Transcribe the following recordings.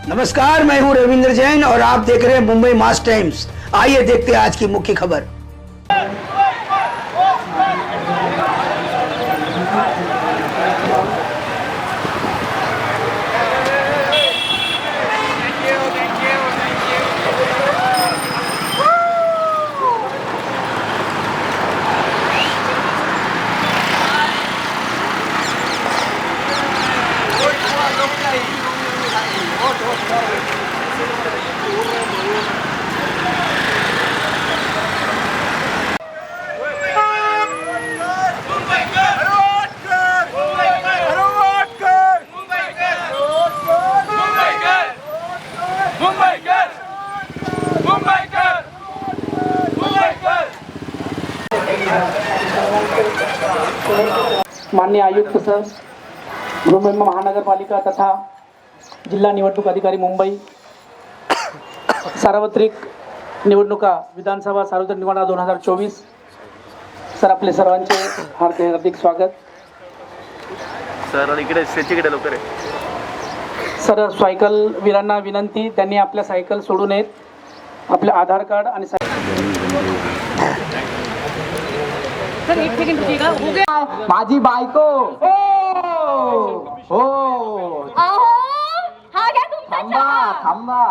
नमस्कार, मैं हूं रविंद्र जैन और आप देख रहे हैं मुंबई मास टाइम्स। आइए देखते हैं आज की मुख्य खबर। माननीय आयुक्त सर, मुंबई महानगरपालिका तथा जिल्हा निवडणूक अधिकारी मुंबई, सार्वत्रिक निवडणुका विधानसभा सार्वत्रिक निवडणुका 2024 सर, आपले सर्वांचे हार्दिक स्वागत सर. इकडे स्टेजकडे लवकर आहे सर. सायकल वीरांना विनंती, त्यांनी आपल्या सायकल सोडू नयेत. आपले आधार कार्ड आणि सर एक सेकंड रुकिएगा, हो गया. माझी बायको हो हो अहो हा घ्या तुमचा थांबा चहा. थांबा.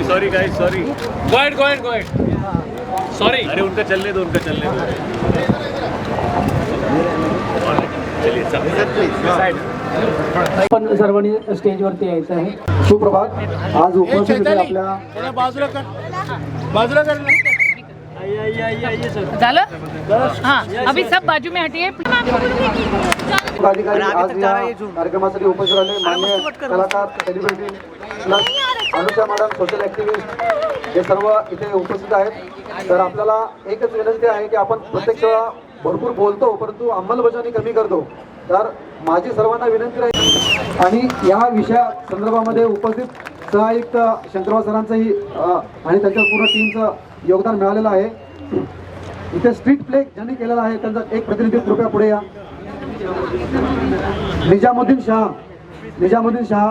Sorry guys, sorry. Go ahead. Sorry. अरे उनका चलने दो. चलिए साइड. पण सर्वांनी स्टेजवरती यायचं आहे. सुप्रभात. आज उपस्थित आहे आपल्या बाजूला कर. झालं. हाँ अभी सब बाजू में हटिए. अधिकारी आज या कार्यक्रमासाठी उपस्थित राहिले. मान्य कलाकार, celebrity plus Anusha madam, social activist हे सर्व इथे उपस्थित आहेत. तर आपल्याला एकच विनंती आहे की आपण प्रत्यक्ष भरपूर बोलतो परंतु अंमलबजावणी कमी करतो. तर माझी सर्वांना विनंती राहील आणि या विषया संदर्भामध्ये उपस्थित सहायुक्त शंकरराव सरांचंही आणि त्यांच्या पूर्ण टीमचं योगदान मिळालेलं आहे. इथे स्ट्रीट प्ले ज्यांनी केलेला आहे त्यांचा एक प्रतिनिधी कृपया पुढे या. निजामुद्दीन शाह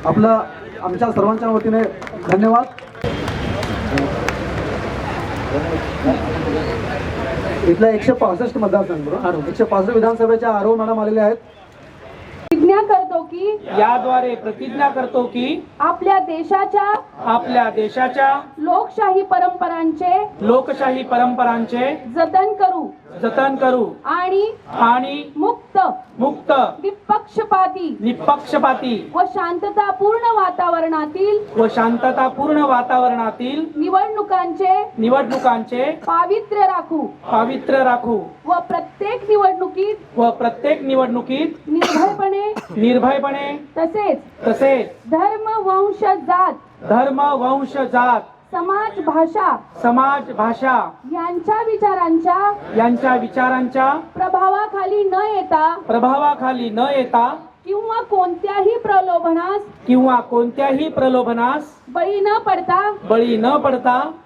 आपलं आमच्या सर्वांच्या वतीने धन्यवाद. इथल्या 165 मतदारसंघ 165 विधानसभेच्या आरोह मॅडम आलेले आहेत. प्रतिज्ञा करतो की याद्वारे प्रतिज्ञा करतो की आपल्या देशाच्या लोकशाही परंपरांचे जतन करू आणि मुक्त निपक्षपाती व शांततापूर्ण वातावरणातील निवडणुकांचे पावित्र्य राखू व प्रत्येक निवडणुकीत निर्भयपणे तसेच धर्म वंश जात समाज भाषा यांच्या विचारांच्या प्रभावाखाली न येता किंवा कोणत्याही प्रलोभनास बळी न पडता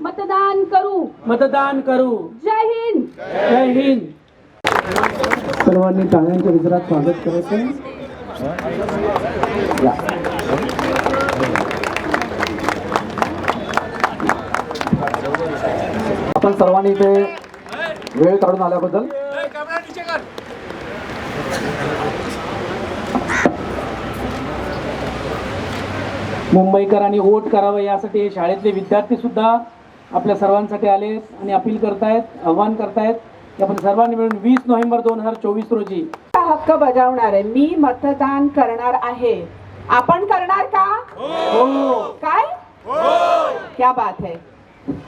मतदान करू. जय हिंद. सर्वांनी टाळ्यांच्या गजरात स्वागत करायचं. आपण सर्वांनी इथे वेळ काढून आल्याबद्दल मुंबईकरांनी वोट करावं यासाठी शाळेतले विद्यार्थी सुद्धा आपल्या सर्वांसाठी आले आणि अपील करतायत, आव्हान करतायत की आपण सर्वांनी मिळून 20 नोव्हेंबर 2024 रोजी हक्क बजावणार आहे. मी मतदान करणार आहे. आपण करणार का? हो. काय? क्या बात है.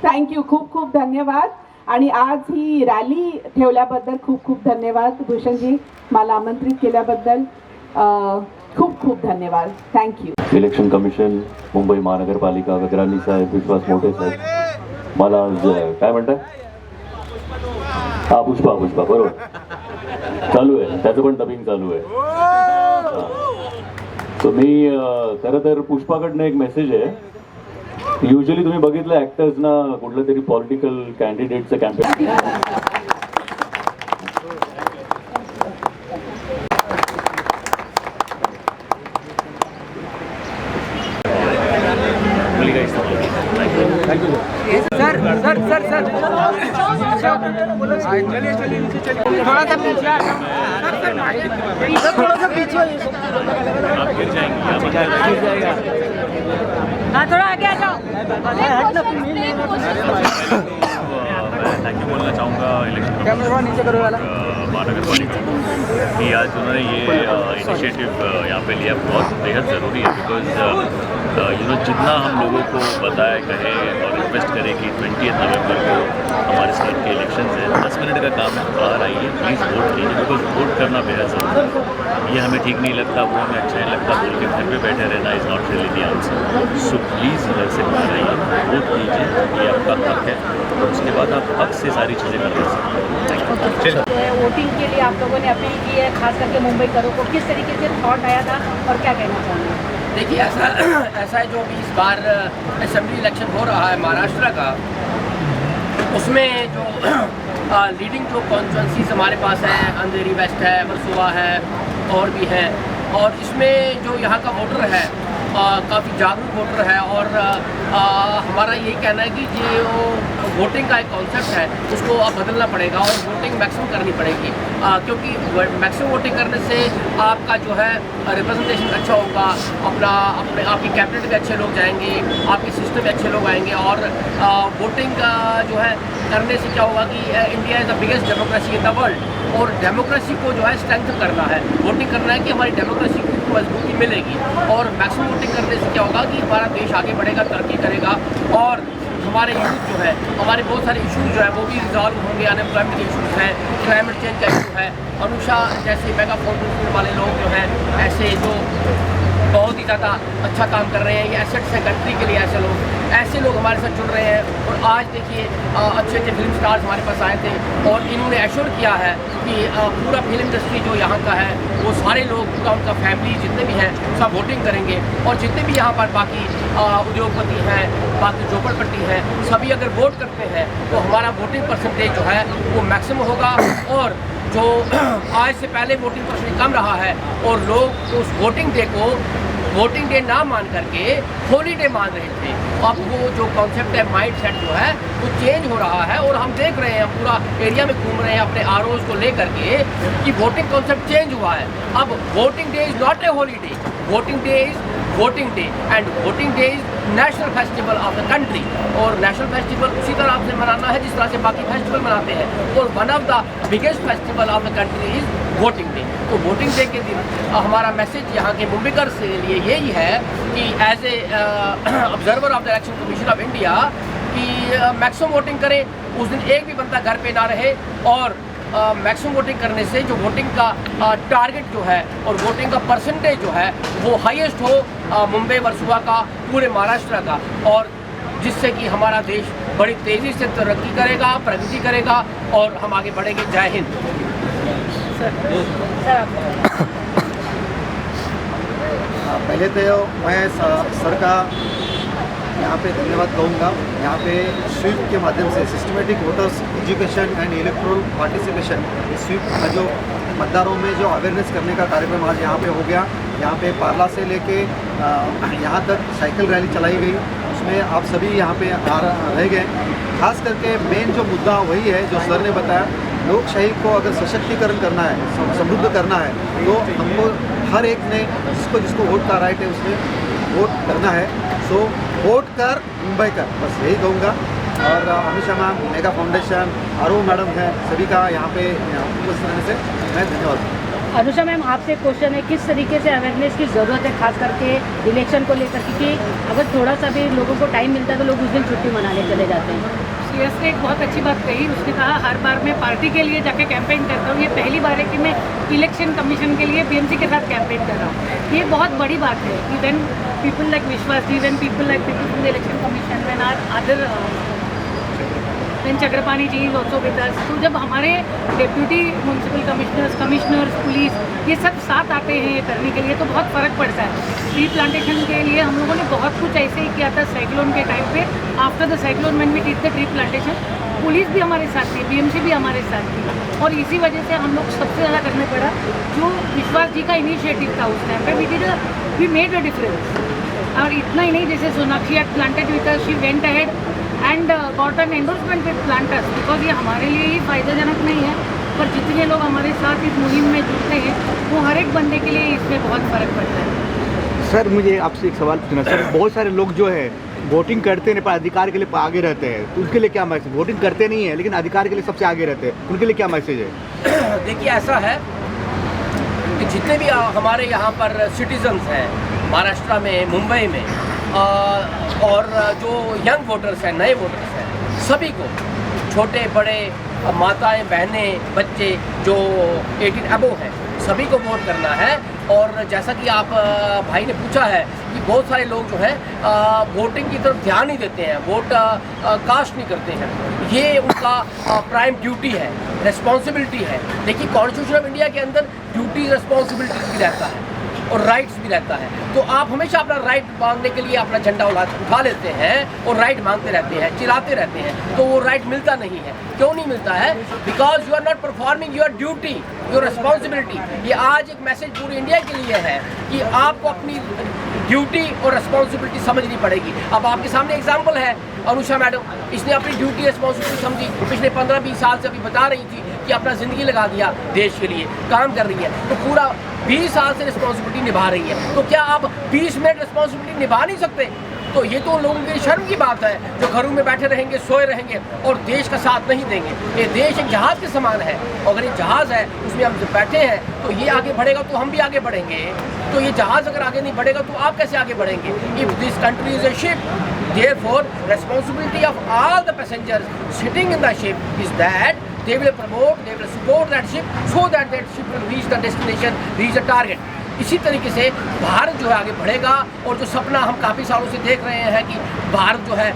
थँक्यू. खूप धन्यवाद. आणि आज ही रॅली ठेवल्याबद्दल खूप धन्यवाद भूषणजी. मला आमंत्रित केल्याबद्दल खूप धन्यवाद. थँक्यू. इलेक्शन कमिशन, मुंबई महानगरपालिका, गगराणी साहेब, विश्वास मोठे साहेब, मला आज काय म्हणताय? हा पुष्पा बरोबर चालू आहे, त्याचं पण डबिंग चालू आहे. तर मी खरं तर पुष्पाकडनं एक मेसेज आहे. युजली तुम्ही बघितलं ऍक्टर्सना कुठलं तरी पॉलिटिकल कॅन्डिडेटचं कॅम्पेन हाँ थोड़ा आगे आ जाओ। मैं थैंक यू बोलना चाहूँगा इलेक्शन महानगर पालिका कि आज उन्होंने ये इनिशिएटिव यहाँ पे लिया, बहुत बेहद ज़रूरी है। बिकॉज जितना हम लोगों को बताए कहे और रिक्वेस्ट करें कि 20 नवंबर को हमारे शहर के इलेक्शन है, 10 मिनट का काम है, बाहर आइए, प्लीज़ वोट कीजिए। बिकॉज वोट करना बेहद ज़रूरी है। ये हमें ठीक नहीं लगता, वो हमें अच्छा नहीं लगता बोल के घर पे बैठे रहना is not really the answer. So please घर से बाहर आइए, वोट कीजिए, ये आपका हक है और उसके बाद आप हक से सारी चीज़ें कर सकते हैं। वोटिंग के लिए आप लोगों ने अपील की है, खास करके मुंबई करो को, किस तरीके से थॉट आया था और क्या कहना चाहेंगे? देखिए ऐसा है, जो अभी इस बार असेंबली इलेक्शन हो रहा है महाराष्ट्र का, उसमें जो लीडिंग जो कॉन्स्टिट्यूंसीज हमारे पास है, अंधेरी वेस्ट है, वर्सोवा है और भी है, और इसमें जो यहाँ का वोटर है काफ़ी जागरूक वोटर है। और हमारा यही कहना है कि जो वोटिंग का एक कॉन्सेप्ट है उसको अब बदलना पड़ेगा और वोटिंग मैक्सिमम करनी पड़ेगी, क्योंकि मैक्सिमम वोटिंग करने से आपका जो है रिप्रेजेंटेशन अच्छा होगा, आपकी कैबिनेट में अच्छे लोग जाएंगे, आपके सिस्टम में अच्छे लोग आएंगे। और वोटिंग का जो है करने से क्या होगा कि India is the biggest democracy in the world, और डेमोक्रेसी को जो है स्ट्रेंथ करना है, वोटिंग करना है कि हमारी डेमोक्रेसी को मजबूती मिलेगी। और मैक्सिमम वोटिंग करने से क्या होगा कि हमारा देश आगे बढ़ेगा, तरक्की करेगा, और हमारे यूथ जो है, हमारे बहुत सारे इशूज़ जो है वो भी रिजॉल्व होंगे। अनएम्प्लॉयमेंट के इशूज़ हैं, क्लाइमेट चेंज का इशू है, अनुषा जैसे मेगा फाउंडेशन वाले लोग जो हैं, ऐसे जो बहुत ही ज़्यादा अच्छा काम कर रहे हैं, ये एसेट्स है कंट्री के लिए, ऐसे लोग हमारे साथ जुड़ रहे हैं। और आज देखिए अच्छे अच्छे फिल्म स्टार्स हमारे पास आए थे और इन्होंने एश्योर किया है कि पूरा फिल्म इंडस्ट्री जो यहाँ का है वो सारे लोग, पूरा उनका फैमिली जितने भी हैं सब वोटिंग करेंगे। और जितने भी यहाँ पर बाकी उद्योगपति हैं, बाकी झोपड़पट्टी हैं, सभी अगर वोट करते हैं तो हमारा वोटिंग परसेंटेज जो है वो मैक्सिमम होगा। और जो आज से पहले वोटिंग परसेंटेज कम रहा है और लोग उस वोटिंग डे को वोटिंग डे ना मान करके हॉलीडे मान रहे थे, अब वो जो कॉन्सेप्ट है, माइंड सेट जो है वो चेंज हो रहा है। और हम देख रहे हैं, पूरा एरिया में घूम रहे हैं अपने आरओज को लेकर के कि वोटिंग कॉन्सेप्ट चेंज हुआ है। अब voting day is not a holiday, voting day is voting day, and voting day is national festival of the country. और नेशनल फेस्टिवल उसी तरह से मनाना है जिस तरह से बाकी फेस्टिवल मनाते हैं, और one of the biggest festival of the country is voting day. तो वोटिंग डे के दिन हमारा मैसेज यहाँ के मुंबईकर के लिए यही है कि as a observer of the election commission of India कि मैक्सिमम वोटिंग करें, उस दिन एक भी बंदा घर पे ना रहे, और मैक्सिमम वोटिंग करने से जो वोटिंग का टारगेट जो है और वोटिंग का परसेंटेज जो है वो हाईएस्ट हो मुंबई वर्सोवा का, पूरे महाराष्ट्र का, और जिससे कि हमारा देश बड़ी तेज़ी से तरक्की करेगा, प्रगति करेगा और हम आगे बढ़ेंगे। जय हिंद। पहले तो मैं सर का यहाँ पे धन्यवाद कहूँगा। यहाँ पे स्वीप के माध्यम से systematic voters education and electoral participation, SVEEP का जो मतदारों में जो अवेयरनेस करने का कार्यक्रम आज यहाँ पे हो गया। यहाँ पे पार्ला से लेके यहाँ तक साइकिल रैली चलाई गई, उसमें आप सभी यहाँ पे रह गए। खास करके मेन जो मुद्दा वही है जो सर ने बताया, लोकशाही को अगर सशक्तिकरण करना है, समृद्ध करना है, तो हमको हर एक ने जिसको वोट का राइट है उसमें वोट करना है। सो वोट कर मुंबई कर, बस यही कहूँगा। और Anusha ma'am, mega foundation, RO madam है, सभी का यहाँ पे उपस्थित रहने से मैं धन्यवाद। अनुषा मैम, आपसे क्वेश्चन है, किस तरीके से अवेयरनेस की ज़रूरत है खास करके इलेक्शन को लेकर, क्योंकि अगर थोड़ा सा भी लोगों को टाइम मिलता है तो लोग उस दिन छुट्टी मनाने चले जाते हैं। सीएस ने एक बहुत अच्छी बात कही, उसने कहा हर बार मैं पार्टी के लिए जाके कैंपेन करता हूँ, ये पहली बार है कि मैं इलेक्शन कमीशन के लिए बीएमसी के साथ कैंपेन कर रहा हूँ। ये बहुत बड़ी बात है कि when people like Vishwas ji, when people like people from the election commission, when other when Chakrapani ji is also with us, तो जब हमारे डेप्यूटी म्यूनसिपल कमिश्नर्स, पुलिस, ये सब साथ आते हैं ये करने के लिए, तो बहुत फ़र्क पड़ता है। ट्री प्लांटेशन के लिए हम लोगों ने बहुत कुछ ऐसे ही किया था साइक्लोन के टाइम पे। After the cyclone when we did the tree plantation, police भी हमारे साथ थी, बीएमसी भी हमारे साथ थी, और इसी वजह से हम लोग सबसे ज़्यादा करने पड़ा जो विश्वास जी का इनिशिएटिव था उस टाइम पे, वी मेड अ डिफरेंस। और इतना ही नहीं, जैसे Sonakshi had planted with us, she went ahead and got an endorsement with planters, because ये हमारे लिए ही फायदेजनक नहीं है, पर जितने लोग हमारे साथ इस मुहिम में जुड़ते हैं वो हर एक बंदे के लिए इसमें बहुत फ़र्क पड़ता है। सर मुझे आपसे एक सवाल पूछना सर, बहुत सारे लोग जो है वोटिंग करते नहीं पर अधिकार के लिए आगे रहते हैं, तो उसके लिए क्या मैसेज? वोटिंग करते नहीं है लेकिन अधिकार के लिए सबसे आगे रहते हैं, उनके लिए क्या मैसेज है? देखिए ऐसा है कि जितने भी हमारे यहाँ पर सिटीजन्स हैं महाराष्ट्र में, मुंबई में, और जो यंग वोटर्स हैं, नए वोटर्स हैं, सभी को, छोटे बड़े, माताएं, बहनें, बच्चे जो 18 अबव हैं, सभी को वोट करना है। और जैसा कि आप भाई ने पूछा है कि बहुत सारे लोग जो है वोटिंग की तरफ ध्यान नहीं देते हैं, वोट कास्ट नहीं करते हैं, ये उनका प्राइम ड्यूटी है, रिस्पॉन्सिबिलिटी है। देखिए कॉन्स्टिट्यूशन ऑफ इंडिया के अंदर ड्यूटी रिस्पॉन्सिबिलिटीज भी रहता है और राइट्स भी रहता है, तो आप हमेशा अपना राइट मांगने के लिए अपना झंडा उठा लेते हैं और राइट मांगते रहते हैं, चिल्लाते रहते हैं, तो वो राइट मिलता नहीं है। क्यों नहीं मिलता है? Because you are not performing your duty, your responsibility. ये आज एक मैसेज पूरी इंडिया के लिए है कि आपको अपनी ड्यूटी और रिस्पॉन्सिबिलिटी समझनी पड़ेगी। अब आपके सामने एग्जाम्पल है अनुषा मैडम, इसने अपनी ड्यूटी रिस्पॉन्सिबिलिटी समझी, पिछले 15-20 साल से अभी बता रही थी कि अपना ज़िंदगी लगा दिया देश के लिए, काम कर रही है, तो पूरा 20 साल से रिस्पॉन्सिबिलिटी निभा रही है। तो क्या आप 20 मिनट रिस्पॉन्सिबिलिटी निभा नहीं सकते? तो ये तो लोगों की शर्म की बात है जो घरों में बैठे रहेंगे, सोए रहेंगे और देश का साथ नहीं देंगे। ये देश एक जहाज़ के समान है, अगर ये जहाज़ है उसमें हम जब बैठे हैं तो ये आगे बढ़ेगा तो हम भी आगे बढ़ेंगे। तो ये जहाज़ अगर आगे नहीं बढ़ेगा तो आप कैसे आगे बढ़ेंगे? If this country is a ship, therefore responsibility of all the passengers sitting in the ship is that they will promote, they will support that ship so that that ship will reach the destination, reach the target. इसी तरीके से भारत जो है आगे बढ़ेगा और जो सपना हम काफ़ी सालों से देख रहे हैं कि भारत जो है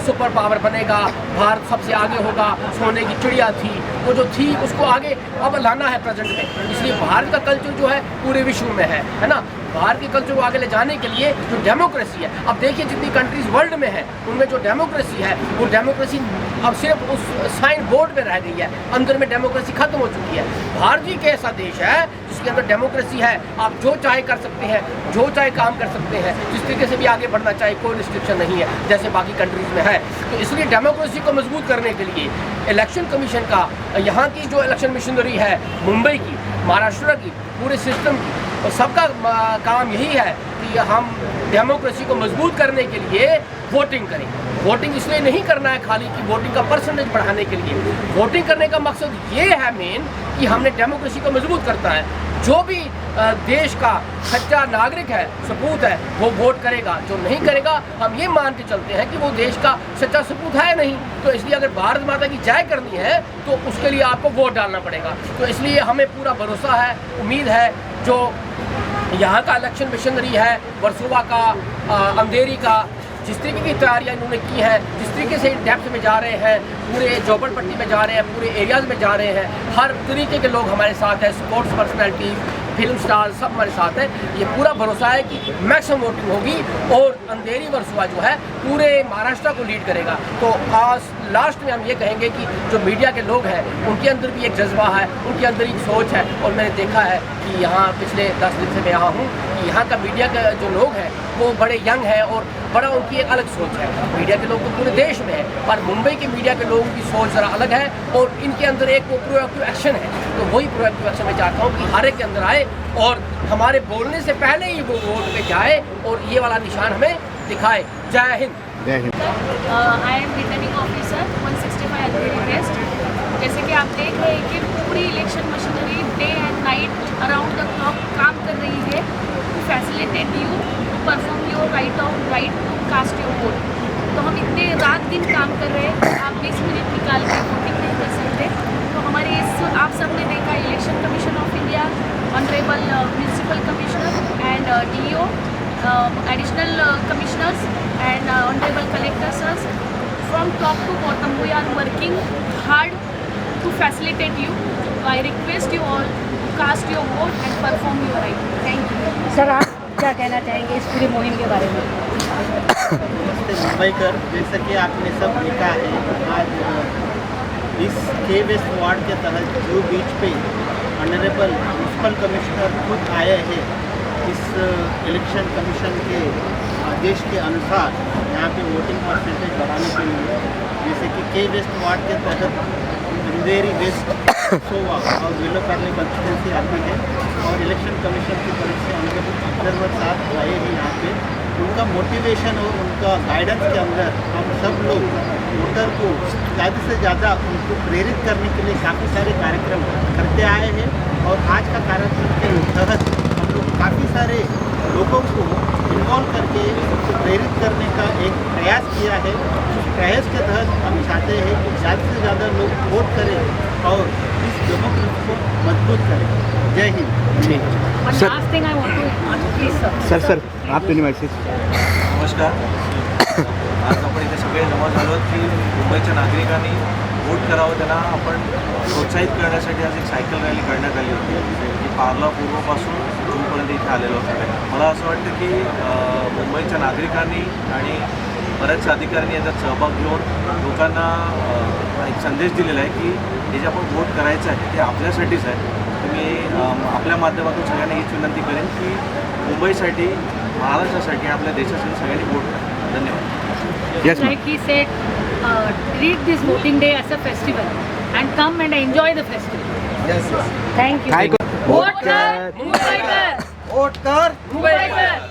सुपर पावर बनेगा, भारत सबसे आगे होगा, सोने की चिड़िया थी, वो जो थी उसको आगे अब लाना है प्रेजेंट में। इसलिए भारत का कल्चर जो है पूरे विश्व में है ना। भारत के कल्चर को आगे ले जाने के लिए जो डेमोक्रेसी है, अब देखिए जितनी कंट्रीज वर्ल्ड में है उनमें जो डेमोक्रेसी है वो डेमोक्रेसी अब सिर्फ उस साइन बोर्ड पे रह गई है, अंदर में डेमोक्रेसी खत्म हो चुकी है। भारत ही एक ऐसा देश है जिसके अंदर डेमोक्रेसी है, आप जो चाहे कर सकते हैं, जो चाहे काम कर सकते हैं, जिस तरीके से भी आगे बढ़ना चाहे, कोई रिस्ट्रिक्शन नहीं है जैसे बाकी कंट्रीज में है। तो इसलिए डेमोक्रेसी को मजबूत करने के लिए इलेक्शन कमीशन का, यहाँ की जो इलेक्शन मशीनरी है मुंबई की, महाराष्ट्र की, पूरे सिस्टम की, और सबका काम यही है कि हम डेमोक्रेसी को मजबूत करने के लिए वोटिंग करें। वोटिंग इसलिए नहीं करना है खाली कि वोटिंग का परसेंटेज बढ़ाने के लिए, वोटिंग करने का मकसद ये है मेन कि हमने डेमोक्रेसी को मजबूत करता है। जो भी देश का सच्चा नागरिक है, सपूत है, वो वोट करेगा, जो नहीं करेगा हम ये मान के चलते हैं कि वो देश का सच्चा सपूत है नहीं। तो इसलिए अगर भारत माता की जय करनी है तो उसके लिए आपको वोट डालना पड़ेगा। तो इसलिए हमें पूरा भरोसा है, उम्मीद है, जो यहाँ का इलेक्शन मिशनरी है, वर्सोवा का, अंधेरी का, जिस तरीके की तैयारियाँ इन्होंने की हैं, जिस तरीके से डेप्थ में जा रहे हैं, पूरे झोपड़पट्टी में जा रहे हैं, पूरे एरियाज़ में जा रहे हैं, हर तरीके के लोग हमारे साथ हैं, स्पोर्ट्स पर्सनैलिटी, फिल्म स्टार सब हमारे साथ हैं। ये पूरा भरोसा है कि मैक्सिमम वोटिंग होगी और अंधेरी वर्सोवा जो है पूरे महाराष्ट्र को लीड करेगा। तो आज लास्ट में हम ये कहेंगे कि जो मीडिया के लोग हैं उनके अंदर भी एक जज्बा है, उनके अंदर एक सोच है, और मैंने देखा है कि यहाँ पिछले 10 दिन से मैं यहाँ हूँ कि यहाँ का मीडिया का जो लोग हैं वो बड़े यंग हैं और बड़ा उनकी एक अलग सोच है। मीडिया के लोग तो पूरे देश में है, पर मुंबई के मीडिया के लोगों की सोच ज़रा अलग है और इनके अंदर एक वो प्रोएक्टिव एक्शन है। तो वही प्रोएक्टिव एक्शन मैं चाहता हूँ कि हर एक के अंदर आए और हमारे बोलने से पहले ही वो वोट पे जाए और ये वाला निशान हमें दिखाए। जय हिंद। जय Hind. I am returning officer 165 Andheri west. जैसे कि आप देख रहे हैं कि पूरी election machinery day and night around the clock काम कर रही है to facilitate you to perform your right to cast your vote. तो हम इतने रात दिन काम कर रहे हैं, आप 20 मिनट निकाल के वोटिंग नहीं कर सकते। तो हमारे इस आप सबने देखा election commission of India, honourable municipal commissioner and DO, additional commissioners and honourable collector sir, from top to bottom we are working hard to facilitate you. So I request you all to cast your vote and perform your right. Thank you. Sir आप क्या कहना चाहेंगे इस पूरी मुहिम के बारे में? मुंबईकर, जैसा कि आपने सब लिखा है, आज इस के वेस्ट वार्ड के तहत जो बीच पे ऑनरेबल म्यूनसिपल कमिश्नर खुद आए हैं इस इलेक्शन कमीशन के आदेश के अनुसार यहाँ पे वोटिंग परसेंटेज बढ़ाने के लिए, जैसे कि के वेस्ट वार्ड के तहत अंधेरी वेस्ट, सोवा और विलोपल्ली कंस्टिट्यूंसी आती है और इलेक्शन कमीशन की तरफ से उनके कुछ ऑब्जर्वर साथ आए हैं यहाँ पे। उनका मोटिवेशन और उनका गाइडेंस के अंदर हम सब लोग वोटर को ज़्यादा से ज़्यादा उनको प्रेरित करने के लिए काफ़ी सारे कार्यक्रम करते आए हैं और आज का कार्यक्रम के तहत हम लोग काफ़ी सारे लोगों को इन्वॉल्व करके उनको प्रेरित करने का एक प्रयास किया है। उस प्रयास के तहत हम चाहते हैं कि ज़्यादा से ज़्यादा लोग वोट करें और इस डेमोक्रेसी को मजबूत करें। जय Hind. One last thing I want to ask, please, sir आप दोन्ही मैसेज. नमस्कार. आज आपण इथे सगळे जमा झालो की मुंबईच्या नागरिकांनी वोट करावं, त्यांना आपण प्रोत्साहित करण्यासाठी आज एक सायकल रॅली काढण्यात आली होती की पार्ला पूर्वपासून जूनपर्यंत इथे आलेलो होतो. मला असं वाटतं की मुंबईच्या नागरिकांनी आणि बऱ्याचशा अधिकाऱ्यांनी याच्यात सहभाग घेऊन लोकांना एक संदेश दिलेला आहे की हे जे आपण वोट करायचं आहे ते आपल्यासाठीच आहे. मी आपल्या माध्यमातून सगळ्यांना हीच विनंती करेन की मुंबईसाठी, महाराष्ट्रासाठी, आपल्या देशासाठी सगळ्यांनी वोट करा. धन्यवाद. Yes, ma'am. like he said, treat this voting day as a festival and come and enjoy the festival. Yes. Thank you. काय Vote kar, Mumbai kar. Vote कर Mumbai kar.